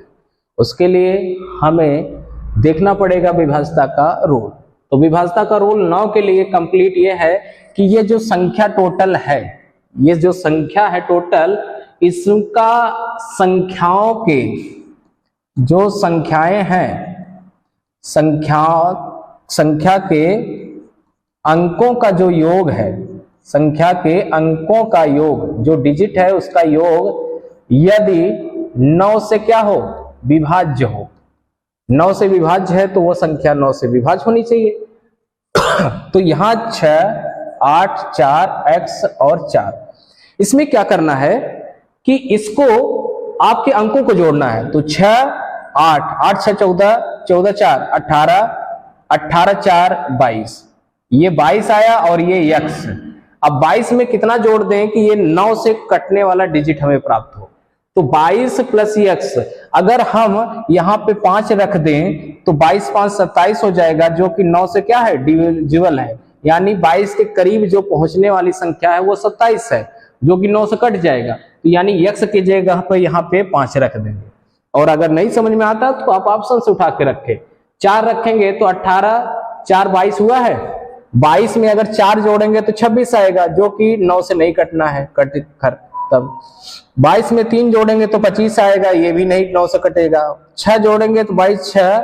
उसके लिए हमें देखना पड़ेगा विभाज्यता का रूल। तो विभाज्यता का रूल 9 के लिए कंप्लीट ये है कि ये जो संख्या टोटल है, ये जो संख्या है टोटल, इसका संख्याओं के जो संख्याएं हैं, संख्या के अंकों का जो योग है, संख्या के अंकों का योग, जो डिजिट है उसका योग यदि 9 से क्या हो, विभाज्य हो, 9 से विभाज्य है तो वो संख्या 9 से विभाज्य होनी चाहिए। तो यहां 6, 8, 4, x और 4, इसमें क्या करना है कि इसको आपके अंकों को जोड़ना है। तो 6, 8, 8, 6, 14, 14, 4, 18, 18, 4, 22, ये 22 आया और ये x। अब 22 में कितना जोड़ दें कि ये 9 से कटने वाला डिजिट हमें प्राप्त हो। तो 22 प्लस x, अगर हम यहाँ पे 5 रख दें तो 22, 5, 27 हो जाएगा, जो कि 9 से क्या है, डिविजिबल है, यानी 22 के करीब जो पहुंचने वाली संख्या है वो 27 है, जो कि 9 से कट जाएगा। तो यानी x की जगह पर यहाँ पे 5 रख देंगे। और अगर नहीं समझ में आता तो आप ऑप्शन से उठा के रखें। 4 रखेंगे तो 18, 4, 22 हुआ है, 22 में अगर 4 जोड़ेंगे तो 26 आएगा, जो कि 9 से नहीं कटना है, तब 22 में 3 जोड़ेंगे तो 25 आएगा, ये भी नहीं 9 से कटेगा। 6 जोड़ेंगे तो 22, 6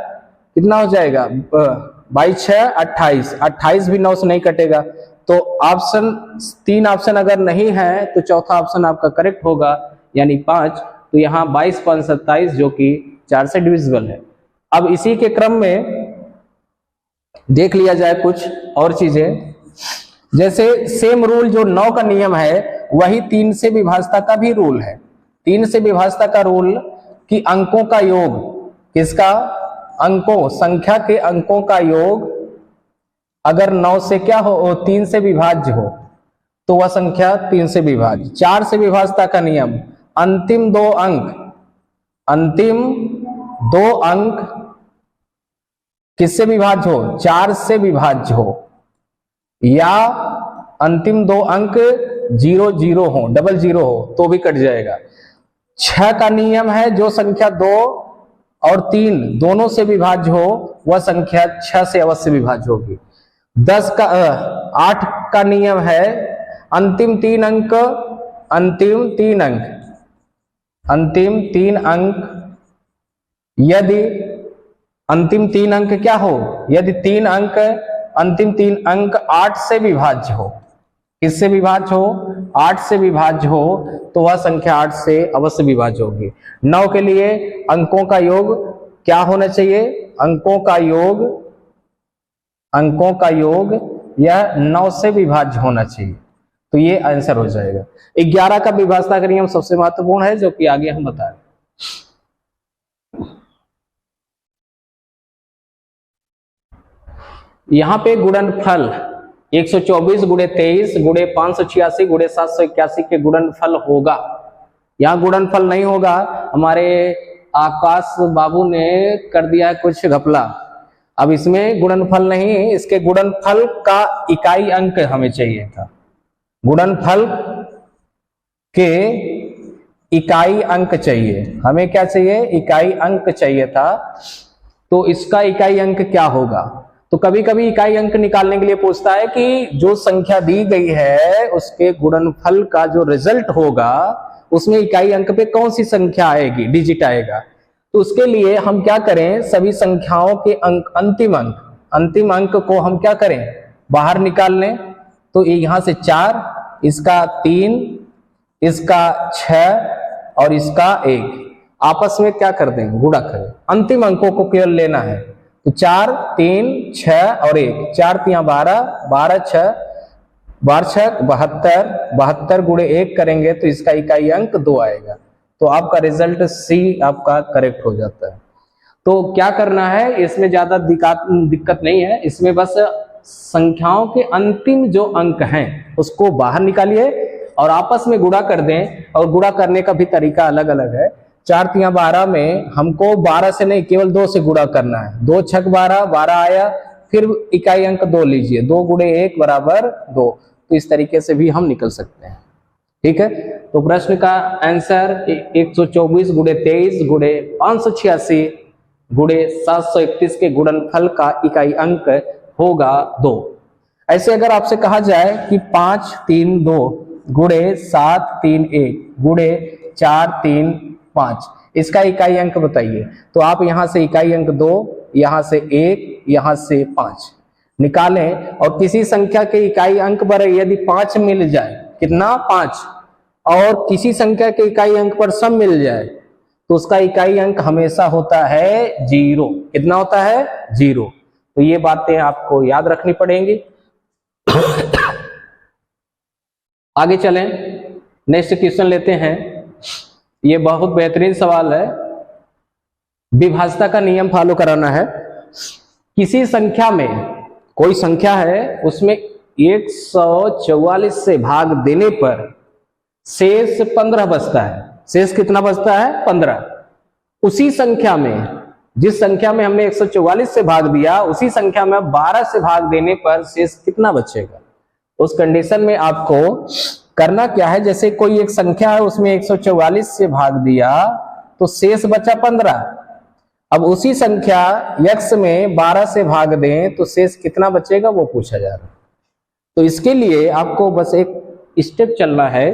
कितना हो जाएगा, 22, 6, 28, 28 भी 9 से नहीं कटेगा। तो ऑप्शन 3 ऑप्शन अगर नहीं है तो चौथा ऑप्शन आपका करेक्ट होगा, यानी 5। तो यहाँ 22, 5, 27 जो कि 4 से डिविजिबल है। अब इसी के क्रम में देख लिया जाए कुछ और चीजें, जैसे सेम रूल जो 9 का नियम है वही 3 से विभाज्यता का भी रूल है। 3 से विभाज्यता का रूल कि अंकों का योग, किसका, अंकों, संख्या के अंकों का योग अगर 9 से क्या हो, 3 से विभाज्य हो तो वह संख्या 3 से विभाज्य। 4 से विभाज्यता का नियम, अंतिम 2 अंक किससे विभाज्य हो, 4 से विभाज्य हो, या अंतिम 2 अंक 0, 0 हो, 00 हो तो भी कट जाएगा। 6 का नियम है जो संख्या 2 और 3 दोनों से विभाज्य हो वह संख्या 6 से अवश्य विभाज्य होगी। 8 का नियम है अंतिम 3 अंक यदि अंतिम 3 अंक क्या हो, यदि अंतिम 3 अंक 8 से विभाज्य हो, किससे विभाज्य हो, 8 से विभाज्य हो तो वह संख्या 8 से अवश्य विभाज्य होगी। 9 के लिए अंकों का योग क्या होना चाहिए, अंकों का योग यह 9 से विभाज्य होना चाहिए। तो ये आंसर हो जाएगा। 11 का विभाज्यता का नियम सबसे महत्वपूर्ण है, जो कि आगे हम बताएं। यहां पे गुणनफल 124 × 23 × 586 × 781 के गुणनफल होगा। यहाँ गुणनफल नहीं होगा, हमारे आकाश बाबू ने कर दिया है कुछ घपला। अब इसमें गुणनफल नहीं, इसके गुणनफल का इकाई अंक हमें चाहिए था, गुणनफल के इकाई अंक चाहिए हमें। क्या चाहिए, इकाई अंक चाहिए था। तो इसका इकाई अंक क्या होगा, तो कभी कभी इकाई अंक निकालने के लिए पूछता है कि जो संख्या दी गई है उसके गुणनफल का जो रिजल्ट होगा उसमें इकाई अंक पे कौन सी संख्या आएगी, डिजिट आएगा। तो उसके लिए हम क्या करें, सभी संख्याओं के अंतिम अंक को हम क्या करें, बाहर निकाल लें। तो यहाँ से 4, इसका 3, इसका 6 और इसका 1 आपस में क्या कर दें, गुणा करें। अंतिम अंकों को केवल लेना है। तो 4, 3, 6 और 1, 4 3 12, 12 6 72, 72 गुणे 1 करेंगे तो इसका इकाई अंक 2 आएगा। तो आपका रिजल्ट सी आपका करेक्ट हो जाता है। तो क्या करना है, इसमें ज्यादा दिक्कत नहीं है, इसमें बस संख्याओं के अंतिम जो अंक हैं उसको बाहर निकालिए और आपस में गुणा कर दें, और गुणा करने का भी तरीका अलग अलग है। 4 तिया 12 में हमको 12 से नहीं केवल 2 से गुणा करना है। 2 छक 12, 12 आया, फिर इकाई अंक 2 लीजिए, 2 गुणे 1 बराबर 2। तो इस तरीके से भी हम निकल सकते हैं। ठीक है, तो प्रश्न का आंसर 124 गुणे 23 गुणे 586 गुणे 731 के गुणनफल का इकाई अंक होगा 2। ऐसे अगर आपसे कहा जाए कि 5 3 2 गुणे 7 3 1 गुणे 4 3 5, इसका इकाई अंक बताइए। तो आप यहां से इकाई अंक 2, यहां से 1, यहां से 5 निकालें, और किसी संख्या के इकाई अंक पर यदि 5 मिल जाए, कितना 5, और किसी संख्या के इकाई अंक पर सब मिल जाए, तो उसका इकाई अंक हमेशा होता है 0। कितना होता है? 0। तो ये बातें आपको याद रखनी पड़ेंगी। आगे चलें, नेक्स्ट क्वेश्चन लेते हैं। ये बहुत बेहतरीन सवाल है, विभाज्यता का नियम फॉलो कराना है। किसी संख्या में, कोई संख्या है, उसमें 144 से भाग देने पर शेष 15 बचता है। शेष कितना बचता है? 15। उसी संख्या में, जिस संख्या में हमने 144 से भाग दिया, उसी संख्या में 12 से भाग देने पर शेष कितना बचेगा? उस कंडीशन में आपको करना क्या है, जैसे कोई एक संख्या है, उसमें 144 से भाग दिया तो शेष बचा 15। अब उसी संख्या x में 12 से भाग दें तो शेष कितना बचेगा, वो पूछा जा रहा है। तो इसके लिए आपको बस एक स्टेप चलना है।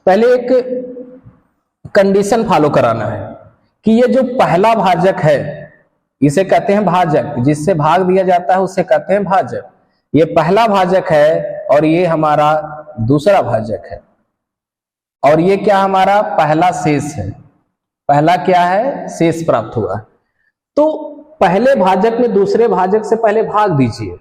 पहले एक कंडीशन फॉलो कराना है कि ये जो पहला भाजक है, इसे कहते हैं भाजक, जिससे भाग दिया जाता है उसे कहते हैं भाजक। ये पहला भाजक है और ये हमारा दूसरा भाजक है, और ये क्या हमारा पहला शेष है। पहला क्या है? शेष प्राप्त हुआ। तो पहले भाजक में दूसरे भाजक से पहले भाग दीजिए।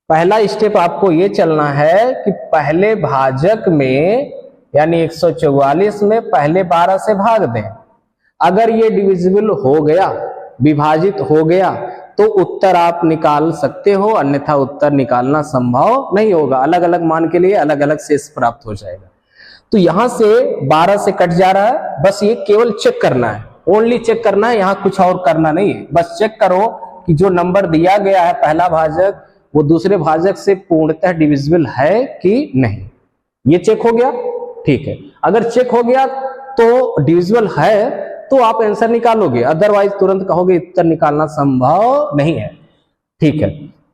पहला स्टेप आपको ये चलना है कि पहले भाजक में यानी 144 में पहले 12 से भाग दें। अगर ये डिविजिबल हो गया, विभाजित हो गया, तो उत्तर आप निकाल सकते हो, अन्यथा उत्तर निकालना संभव नहीं होगा। अलग अलग मान के लिए अलग अलग शेष प्राप्त हो जाएगा। तो यहां से 12 से कट जा रहा है, बस ये केवल चेक करना है, ओनली चेक करना है, यहां कुछ और करना नहीं है। बस चेक करो कि जो नंबर दिया गया है पहला भाजक, वो दूसरे भाजक से पूर्णतः डिविजिबल है कि नहीं। ये चेक हो गया, ठीक है। अगर चेक हो गया तो डिविजिबल है तो आप आंसर निकालोगे, अदरवाइज तुरंत कहोगे उत्तर निकालना संभव नहीं है। ठीक है,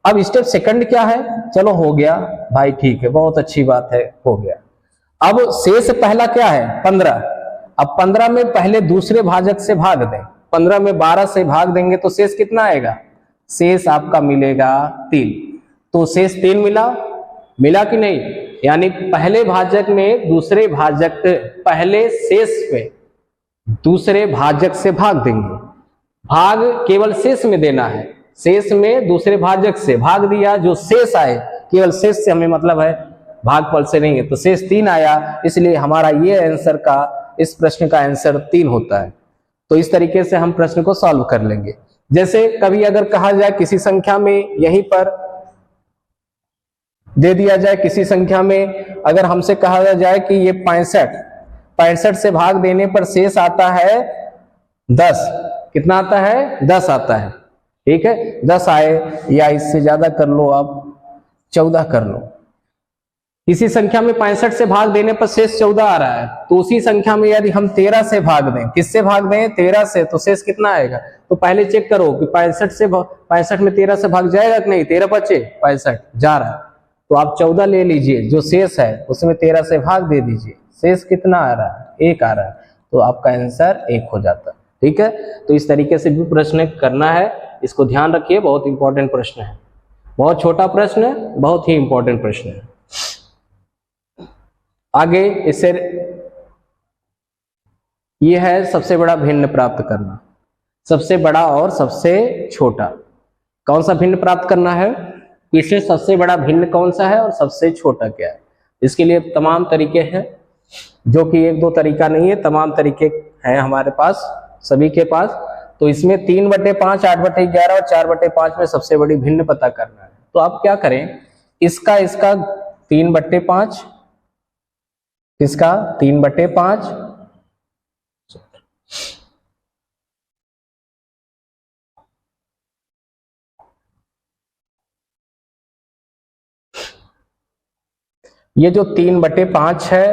अब स्टेप सेकंड क्या है? चलो हो गया भाई, ठीक है, बहुत अच्छी बात है, हो गया। अब शेष पहला क्या है? 15। अब 15 में पहले दूसरे भाजक से भाग दें। 15 में 12 से भाग देंगे तो शेष कितना आएगा? शेष आपका मिलेगा 3। तो शेष 3 मिला कि नहीं? यानी पहले भाजक में दूसरे भाजक, पहले शेष पे दूसरे भाजक से भाग देंगे। भाग केवल शेष में देना है, शेष में दूसरे भाजक से भाग दिया, जो शेष आए, केवल शेष से हमें मतलब है, भागफल से नहीं है। तो शेष 3 आया, इसलिए हमारा ये आंसर का, इस प्रश्न का आंसर 3 होता है। तो इस तरीके से हम प्रश्न को सॉल्व कर लेंगे। जैसे कभी अगर कहा जाए किसी संख्या में, यहीं पर दे दिया जाए, किसी संख्या में अगर हमसे कहा जाए कि ये 65 से भाग देने पर शेष आता है 10। कितना आता है? 10 आता है। ठीक है, 10 आए, या इससे ज्यादा कर लो आप, 14 कर लो। किसी संख्या में 65 से भाग देने पर शेष 14 आ रहा है, तो उसी संख्या में यदि हम 13 से भाग दें, किससे भाग दें? 13 से, तो शेष कितना आएगा? तो पहले चेक करो कि 65 में 13 से भाग जाएगा कि नहीं? 13 बचे, 65 जा रहा है, तो आप 14 ले लीजिए, जो शेष है उसमें 13 से भाग दे दीजिए। शेष कितना आ रहा है? 1 आ रहा है, तो आपका आंसर 1 हो जाता है। ठीक है, तो इस तरीके से भी प्रश्न करना है, इसको ध्यान रखिए, बहुत इंपॉर्टेंट प्रश्न है, बहुत छोटा प्रश्न है, बहुत ही इंपॉर्टेंट प्रश्न है। आगे इससे यह है सबसे बड़ा भिन्न प्राप्त करना, सबसे बड़ा और सबसे छोटा। कौन सा भिन्न प्राप्त करना है? इससे सबसे बड़ा भिन्न कौन सा है और सबसे छोटा क्या है? इसके लिए तमाम तरीके हैं, जो कि 1-2 तरीका नहीं है, तमाम तरीके हैं हमारे पास, सभी के पास। तो इसमें 3/5, 8/11 और 4/5 में सबसे बड़ी भिन्न पता करना है। तो आप क्या करें, इसका 3/5 किसका? 3/5। ये जो 3/5 है,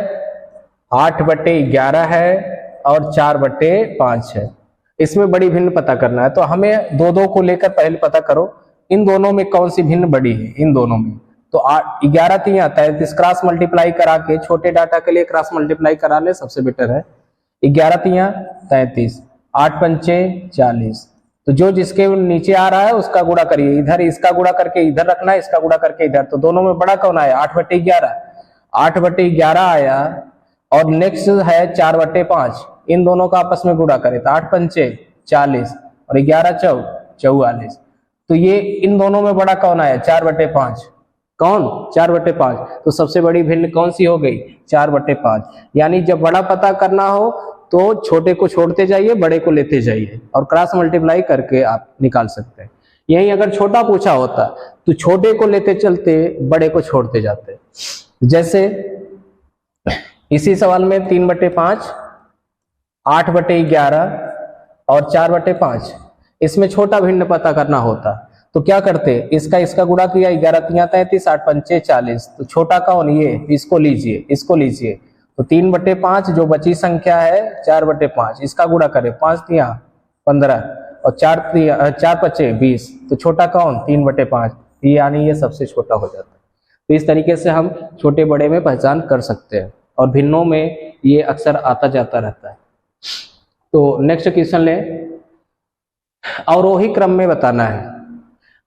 8/11 है और 4/5 है, इसमें बड़ी भिन्न पता करना है। तो हमें दो दो को लेकर पहले पता करो इन दोनों में कौन सी भिन्न बड़ी है। इन दोनों में तो 11 3 33 क्रॉस मल्टीप्लाई करा के, छोटे डाटा के लिए क्रॉस मल्टीप्लाई करा ले, सबसे बेटर है। 11 3 33, 8 पंचे 40। तो जो जिसके नीचे आ रहा है उसका गुणा करिए, इधर इसका गुणा करके इधर रखना है, इसका गुणा करके इधर। तो दोनों में बड़ा कौन आया? 8/11। 8/11 आया और नेक्स्ट है 4/5। इन दोनों का आपस में गुणा करें तो 8 पंचे 40 और 11 चौ 44। तो ये इन दोनों में बड़ा कौन आया? 4/5। कौन? 4/5। तो सबसे बड़ी भिन्न कौन सी हो गई? 4/5। यानी जब बड़ा पता करना हो तो छोटे को छोड़ते जाइए, बड़े को लेते जाइए और क्रॉस मल्टीप्लाई करके आप निकाल सकते हैं। यही अगर छोटा पूछा होता तो छोटे को लेते चलते, बड़े को छोड़ते जाते। जैसे इसी सवाल में 3/5, 8/11 और 4/5, इसमें छोटा भिन्न पता करना होता तो क्या करते? इसका गुणा किया, 11 3 33, 8 पंचे 40। तो छोटा कौन? ये, इसको लीजिए, इसको लीजिए। तो 3/5 जो बची संख्या है 4/5, इसका गुणा करें, 5 3 15 और 4 5 20। तो छोटा कौन? 3/5। यानी ये सबसे छोटा हो जाता है। तो इस तरीके से हम छोटे बड़े में पहचान कर सकते हैं और भिन्नों में ये अक्सर आता जाता रहता है। तो नेक्स्ट क्वेश्चन ले, अवरोही क्रम में बताना है।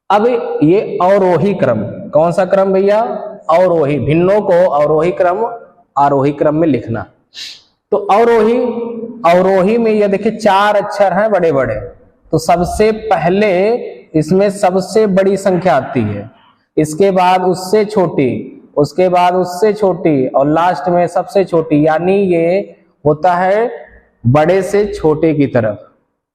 अब ये अवरोही क्रम, कौन सा क्रम भैया? अवरोही। भिन्नों को अवरोही क्रम, आरोही क्रम में लिखना। तो अवरोही में ये देखिए 4 अक्षर हैं बड़े बड़े। तो सबसे पहले इसमें सबसे बड़ी संख्या आती है, इसके बाद उससे छोटी, उसके बाद उससे छोटी और लास्ट में सबसे छोटी। यानी ये होता है बड़े से छोटे की तरफ।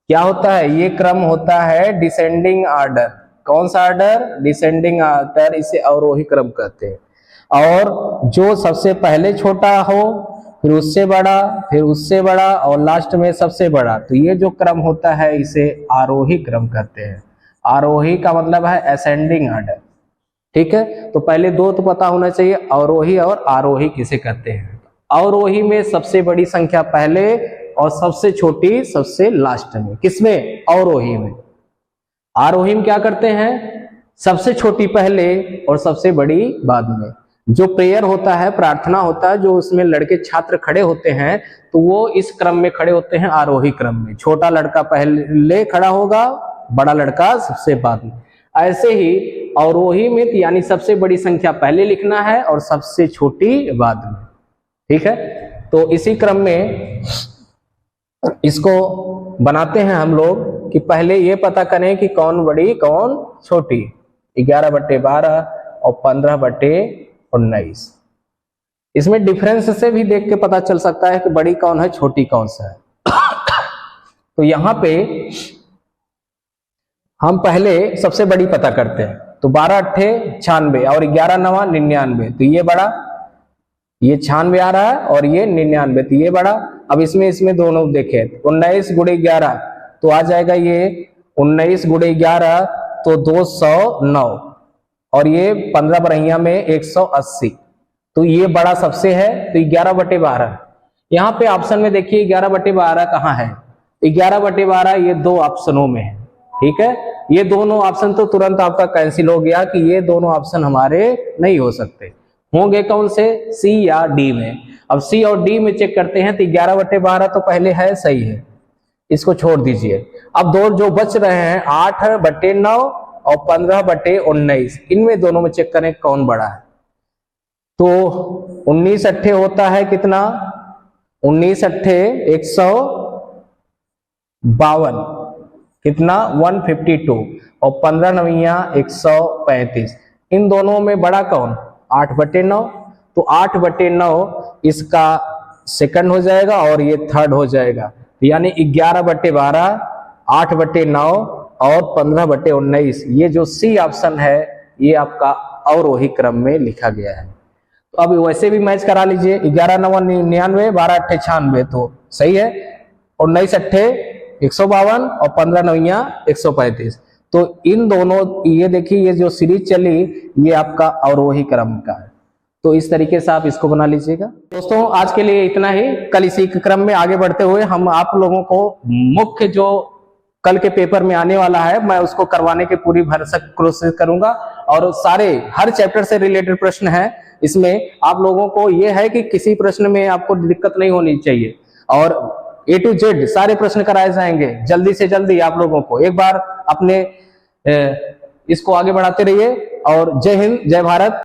क्या होता है? ये क्रम होता है डिसेंडिंग ऑर्डर। कौन सा ऑर्डर? Descending order. इसे अवरोही क्रम कहते हैं। और जो सबसे पहले छोटा हो, फिर उससे बड़ा, फिर उससे बड़ा और लास्ट में सबसे बड़ा, तो ये जो क्रम होता है इसे आरोही क्रम कहते हैं। आरोही का मतलब है असेंडिंग ऑर्डर। ठीक है, तो पहले दो तो पता होना चाहिए, अवरोही और आरोही किसे कहते हैं। अवरोही में सबसे बड़ी संख्या पहले और सबसे छोटी सबसे लास्ट में। किसमें? अवरोही में। आरोही में क्या करते हैं? सबसे छोटी पहले और सबसे बड़ी बाद में। जो प्रेयर होता है, प्रार्थना होता है, जो उसमें लड़के छात्र खड़े होते हैं तो वो इस क्रम में खड़े होते हैं, आरोही क्रम में। छोटा लड़का पहले खड़ा होगा, बड़ा लड़का सबसे बाद में। ऐसे ही अवरोही में यानी सबसे बड़ी संख्या पहले लिखना है और सबसे छोटी बाद में। ठीक है, तो इसी क्रम में इसको बनाते हैं हम लोग कि पहले ये पता करें कि कौन बड़ी कौन छोटी। 11/12 और 15/19। इसमें डिफरेंस से भी देख के पता चल सकता है कि बड़ी कौन है, छोटी कौन सा है। तो यहां पे हम पहले सबसे बड़ी पता करते हैं। तो 12 8 96 और 11 9 99। तो ये बड़ा, ये 96 आ रहा है और ये 99, तो ये बड़ा। अब इसमें दोनों देखें, 19 × 11 तो आ जाएगा ये 19 × 11 तो 209 और ये 15 बरहिया में 180। तो ये बड़ा सबसे है, तो 11/12। यहाँ पे ऑप्शन में देखिए 11/12 कहाँ है? 11/12 ये दो ऑप्शनों में है। ठीक है, ये दोनों ऑप्शन तो तुरंत आपका कैंसिल हो गया कि ये दोनों ऑप्शन हमारे नहीं हो सकते। होंगे कौन से? सी या डी में। अब सी और डी में चेक करते हैं तो 11/12 तो पहले है, सही है, इसको छोड़ दीजिए। अब दो जो बच रहे हैं 8/9 और 15/19, इनमें दोनों में चेक करें कौन बड़ा है। तो 19 8 होता है कितना? 19 8 152, कितना? 152 और 15 9 135। इन दोनों में बड़ा कौन? 8/9। तो 8/9 इसका सेकंड हो जाएगा और ये थर्ड हो जाएगा। यानी 11/12, 8/9 और 15/19, ये जो सी ऑप्शन है ये आपका अवरोही क्रम में लिखा गया है। तो अब वैसे भी मैच करा लीजिए, 11 9 99, 12 8 96, तो सही है। 19 अट्ठे 152 और 15 9 135। तो इन दोनों, ये देखिए ये जो सीरीज चली ये आपका अवरोही क्रम का है। तो इस तरीके से आप इसको बना लीजिएगा। दोस्तों आज के लिए इतना ही। कल इसी क्रम में आगे बढ़ते हुए हम आप लोगों को मुख्य जो कल के पेपर में आने वाला है मैं उसको करवाने की पूरी भरसक कोशिश करूंगा। और सारे हर चैप्टर से रिलेटेड प्रश्न है इसमें। आप लोगों को ये है कि किसी प्रश्न में आपको दिक्कत नहीं होनी चाहिए, और A to Z सारे प्रश्न कराए जाएंगे जल्दी से जल्दी आप लोगों को। एक बार अपने इसको आगे बढ़ाते रहिए, और जय हिंद जय भारत।